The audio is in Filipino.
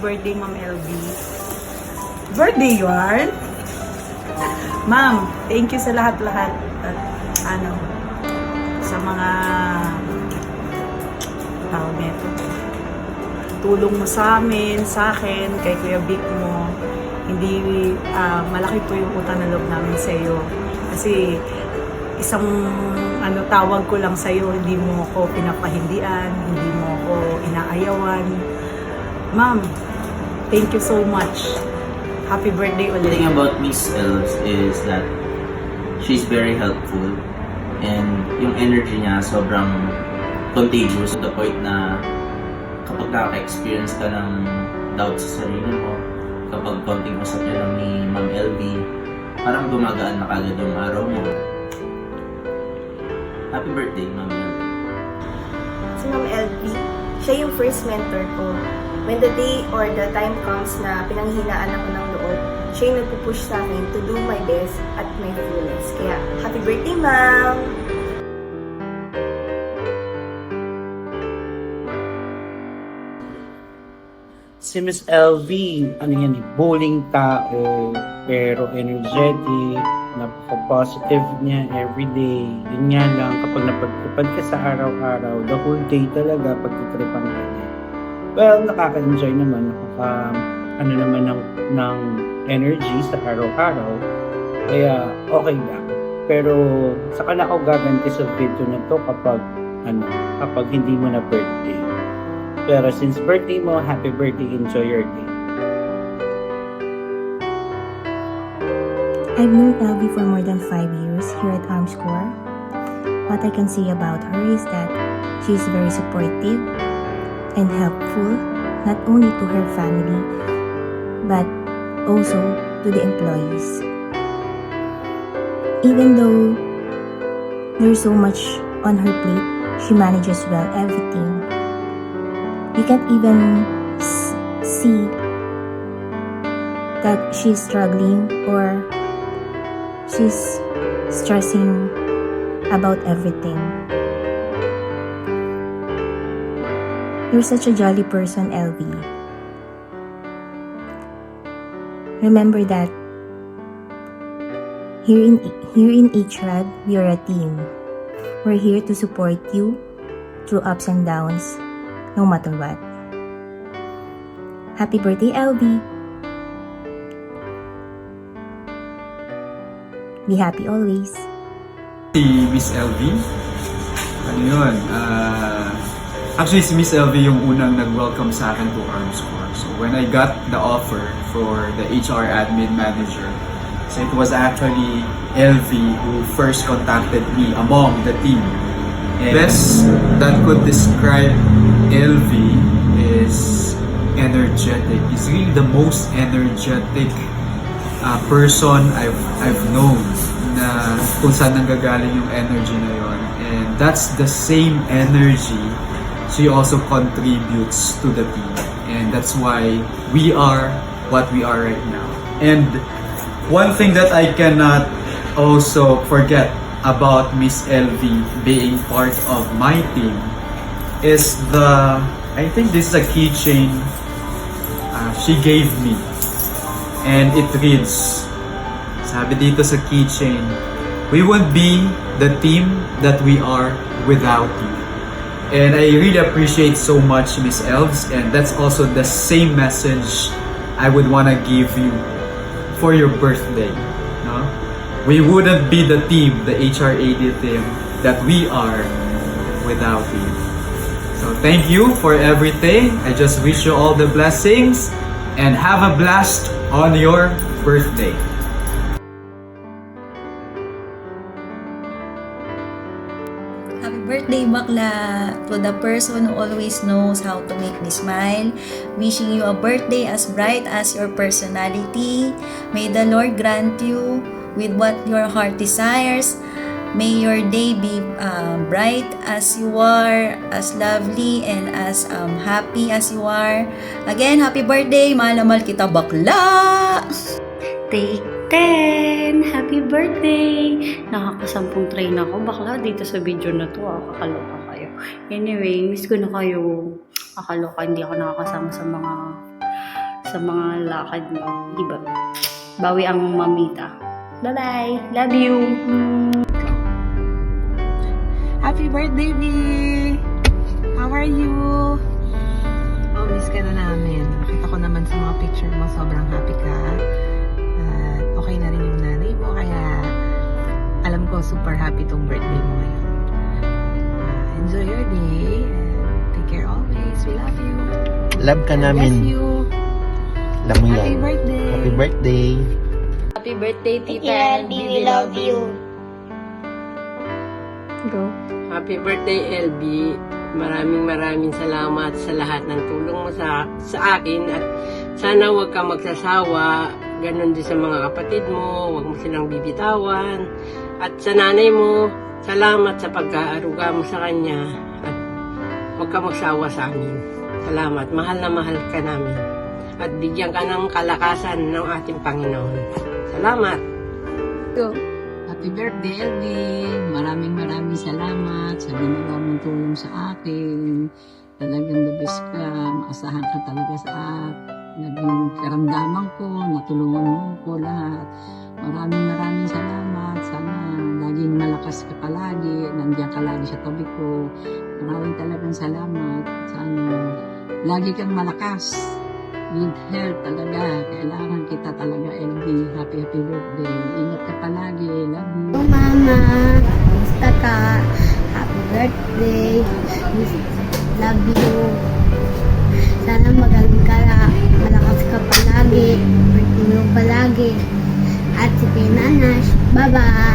birthday, Ma'am LB. Birthday yun? Ma'am, thank you sa lahat-lahat. At sa mga tawag nito. Tulong mo sa amin, sa akin, kay Kuya Vic mo. Hindi, malaki po yung utang na loob namin sa iyo. Kasi isang tawag ko lang sa iyo, hindi mo ako pinapahindian, hindi mo ako inaayawan. Ma'am, thank you so much. Happy birthday ulit. The thing about Miss Elves is that she's very helpful and yung energy niya sobrang contagious to the point na kapag nakaka-experience ka ng doubt sa sarili mo, kapag konting usap niya lang ni Ma'am LB, parang gumagaan na kagad yung araw mo. Happy birthday, Ma'am LB. Si Ma'am LB, siya yung first mentor ko. When the day or the time comes na pinanghinaan ako ng loob, siya yung nagpupush sa akin to do my best at my fullest. Kaya, happy birthday, Ma'am! Si Miss LV, bullying tao, pero energetic, napaka-positive niya everyday. Yun nga lang, kapag napagtupad ka sa araw-araw, the whole day talaga, pagtitripan ka niya. Well, nakaka-enjoy naman, naman ng energy sa araw-araw, kaya okay lang. Pero, saka na ako gaganti sa video na to kapag hindi mo na birthday. Pero since birthday mo, happy birthday, enjoy your day. I've known Elvie for more than 5 years here at Armscore. What I can say about her is that she is very supportive and helpful, not only to her family, but also to the employees. Even though there's so much on her plate, she manages well everything. You can't even see that she's struggling or she's stressing about everything. You're such a jolly person, Elvie. Remember that here in HRAD, we are a team. We're here to support you through ups and downs, no matter what. Happy birthday, Elvie! Be happy always. Si Miss LV, actually si Miss LV yung unang nag-welcome sa akin to Armscore. So when I got the offer for the HR admin manager, so it was actually LV who first contacted me among the team. And best that could describe LV is energetic. He's really the most energetic person I've known na kung saan nanggagaling yung energy na yon. And that's the same energy she also contributes to the team. And that's why we are what we are right now. And one thing that I cannot also forget about Miss LV being part of my team is I think this is a keychain she gave me. And it reads, sabi dito sa keychain, we would be the team that we are without you. And I really appreciate so much, Miss Elves, and that's also the same message I would want to give you for your birthday. No? We wouldn't be the team, the HRAD team, that we are without you. So thank you for everything. I just wish you all the blessings and have a blast on your birthday. Happy birthday, bakla! To the person who always knows how to make me smile. Wishing you a birthday as bright as your personality. May the Lord grant you with what your heart desires. May your day be bright as you are, as lovely, and as happy as you are. Again, happy birthday! Mahal na mahal kita, bakla! Take 10! Happy birthday! Nakakasampung try na ako, bakla, dito sa video na to. Kakaloka kayo. Anyway, miss ko na kayo. Kakaloka, hindi ako nakakasama sa mga sa mga lakad mo. Diba? Bawi ang mamita. Bye-bye. Love you. Happy birthday, V! How are you? Oh, miss ka na namin. Nakita ko naman sa mga picture mo, sobrang happy ka. At okay na rin yung nanay mo, kaya alam ko super happy tong birthday mo ngayon. Enjoy your day and take care always. We love you. Love ka God namin. bless you. Alam mo Happy yan. birthday. Happy birthday. Happy birthday, Tita LB, we love you. Go. Happy birthday, LB. Maraming salamat sa lahat ng tulong mo sa akin at sana huwag ka magsasawa. Ganon din sa mga kapatid mo, huwag mo silang bibitawan. At sa nanay mo, salamat sa pag-aaruga mo sa kanya at huwag ka magsawa sa amin. Salamat, mahal na mahal ka namin. At bigyan ka ng kalakasan ng ating Panginoon. Salamat! Go. Happy birthday, Elvin! Maraming salamat sa ginawa mong tulong sa akin. Talagang the best ka. Maasahan ka talaga sa naging karamdaman ko. Natulungan mo ko lahat. Maraming salamat. Sana laging malakas ka palagi. Nandiyan ka lagi sa tabi ko. Maraming talagang salamat. Sana lagi kang malakas. With health talaga. Kailangan kita talaga, LB. Happy birthday. Ingat ka palagi. Love you. Mama, gusto ka. Happy birthday. Love you. Sana magaling ka na. Malakas ka palagi. Birthday mo palagi. At si Tinanas. Bye-bye.